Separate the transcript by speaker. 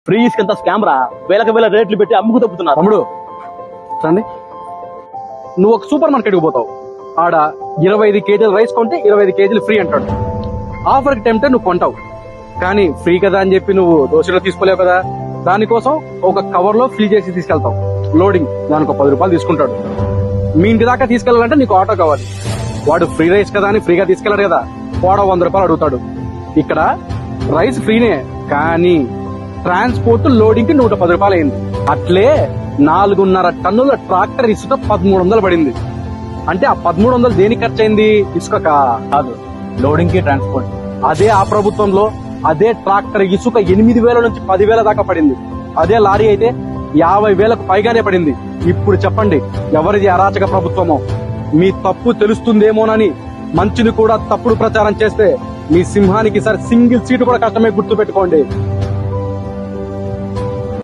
Speaker 1: Free ఇసుకంత scam రా. వేలకు వేల రేట్లు పెట్టి అమ్ముకు తప్పుతున్నారు.
Speaker 2: తమ్ముడు రండి, నువ్వు ఒక సూపర్ మార్కెట్కి పోతావు, ఆడ 25 కేజీలు రైస్ కొంటే 25 కేజీలు ఫ్రీ అంటాడు. ఆఫర్కి టెంప్టే నువ్వు కొంటావు, కానీ ఫ్రీ కదా అని చెప్పి నువ్వు దోశలో తీసుకోలేవు కదా. దానికోసం ఒక కవర్ లో ఫిల్ చేసి తీసుకెళ్తావు. లోడింగ్ దానికి 10 రూపాయలు తీసుకుంటాడు. మీ ఇంటి దాకా తీసుకెళ్లాలంటే నీకు ఆటో కావాలి. వాడు ఫ్రీ రైస్ కదా అని ఫ్రీగా తీసుకెళ్లాడు కదా, వాడు 100 రూపాయలు అడుగుతాడు. ఇక్కడ రైస్ ఫ్రీనే, కానీ ట్రాన్స్పోర్ట్ లోడింగ్ కి 110 రూపాయలు అయింది. అట్లే 4.5 టన్నుల ట్రాక్టర్ ఇసుక 1300 పడింది. అంటే ఆ 1300 దేనికి ఖర్చు అయింది? ఇసుక
Speaker 1: కాదు, లోడింగ్ కి ట్రాన్స్పోర్ట్.
Speaker 2: అదే ఆ ప్రభుత్వంలో అదే ట్రాక్టర్ ఇసుక 8,000 నుంచి 10,000 దాకా పడింది. అదే లారీ అయితే 50,000కు పైగానే పడింది. ఇప్పుడు చెప్పండి, ఎవరిది అరాచక ప్రభుత్వమో? మీ తప్పు తెలుస్తుందేమోనని మంచిని కూడా తప్పుడు ప్రచారం చేస్తే మీ సింహానికి సార్ సింగిల్ సీటు కూడా కష్టమే. గుర్తు పెట్టుకోండి.